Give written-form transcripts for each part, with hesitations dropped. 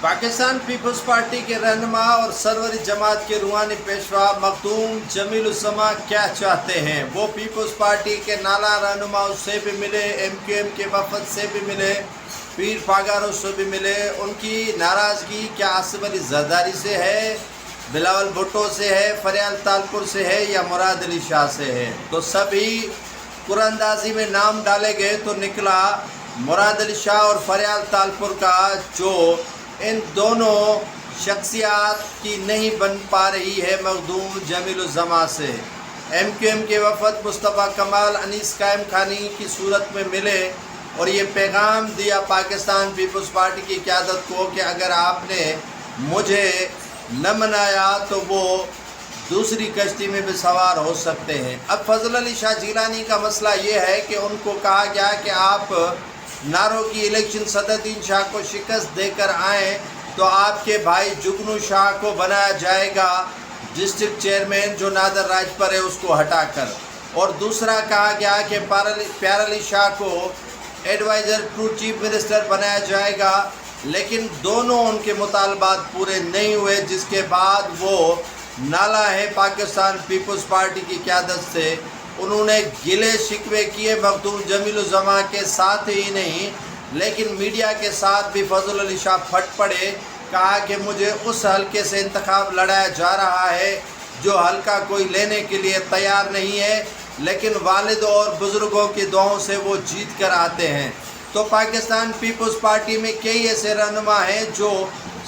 Pakistan peoples party के रहनुमा और सरवरी जमात के रूहानी पेशवा मखदूम जमील-उज़्ज़मा क्या चाहते हैं? वो पीपल्स पार्टी के नाला रहनुमा से भी मिले, MQM के वफद से भी मिले, पीर फागारों से भी मिले। उनकी नाराज़गी क्या आसिफ अली ज़रदारी से है, बिलावल भुट्टो से है, फरियाल तालपुर से है या मुराद अली शाह से है? तो सभी कुरानंदाजी में नाम डाले गए तो निकला मुराद अली शाह और फरियाल तालपुर का, जो इन दोनों शख्सियात की नहीं बन पा रही है मखदूम जमील-उज़्ज़मा से। MQM के वफद मुस्तफ़ा कमाल, अनीस कायम खानी की सूरत में मिले और ये पैगाम दिया पाकिस्तान पीपल्स पार्टी की क़यादत को कि अगर आपने मुझे न मनाया तो वो दूसरी कश्ती में भी सवार हो सकते हैं। अब फजल अली शाह जिलानी का मसला ये है कि उनको कहा गया कि आप नारों की इलेक्शन सदरुद्दीन शाह को शिकस्त देकर आएँ तो आपके भाई जुगनू शाह को बनाया जाएगा डिस्ट्रिक्ट चेयरमैन, जो नादर राज पर है उसको हटाकर। और दूसरा कहा गया कि प्यार अली शाह को एडवाइज़र टू चीफ मिनिस्टर बनाया जाएगा, लेकिन दोनों उनके मुतालबात पूरे नहीं हुए, जिसके बाद वो नाला है पाकिस्तान पीपल्स पार्टी की क़यादत से। उन्होंने गिले शिकवे किए मखदूम जमील-उज़्ज़मा के साथ ही नहीं, लेकिन मीडिया के साथ भी फजल अली शाह फट पड़े। कहा कि मुझे उस हलके से इंतखाब लड़ाया जा रहा है जो हलका कोई लेने के लिए तैयार नहीं है, लेकिन वालिद और बुज़ुर्गों की दुआओं से वो जीत कर आते हैं। तो पाकिस्तान पीपल्स पार्टी में कई ऐसे रहनुमा हैं जो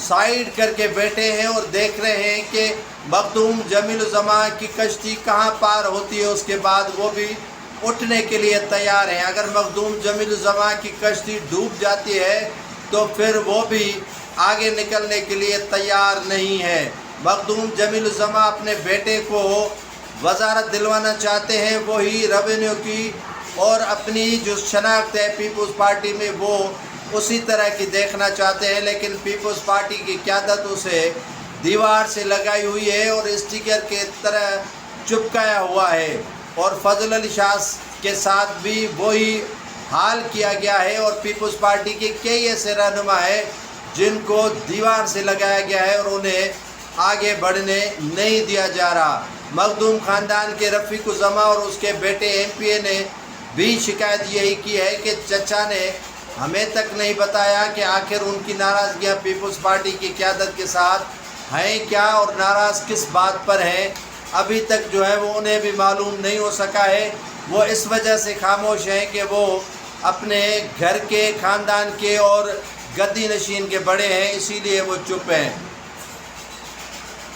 साइड करके बैठे हैं और देख रहे हैं कि मखदूम जमील-उज़्ज़मा की कश्ती कहाँ पार होती है, उसके बाद वो भी उठने के लिए तैयार हैं। अगर मखदूम जमील-उज़्ज़मा की कश्ती डूब जाती है तो फिर वो भी आगे निकलने के लिए तैयार नहीं है। मखदूम जमील-उज़्ज़मा अपने बेटे को वज़ारत दिलवाना चाहते हैं, वही रेवेन्यू की, और अपनी जो शनाख्त है पीपल्स पार्टी में वो उसी तरह की देखना चाहते हैं, लेकिन पीपल्स पार्टी की क़यादत उसे दीवार से लगाई हुई है और स्टिकर के तरह चिपकाया हुआ है। और फजल अली शाह के साथ भी वही हाल किया गया है और पीपल्स पार्टी के कई ऐसे रहनुमा हैं जिनको दीवार से लगाया गया है और उन्हें आगे बढ़ने नहीं दिया जा रहा। मखदूम ख़ानदान के रफ़ीक़-उज़्ज़मा और उसके बेटे MPA ने भी शिकायत यही की है कि चचा ने हमें तक नहीं बताया कि आखिर उनकी नाराज़गियाँ पीपल्स पार्टी की क़यादत के साथ हैं क्या और नाराज़ किस बात पर हैं। अभी तक जो है वो उन्हें भी मालूम नहीं हो सका है। वो इस वजह से खामोश हैं कि वो अपने घर के, ख़ानदान के और गद्दी नशीन के बड़े हैं, इसीलिए वो चुप हैं।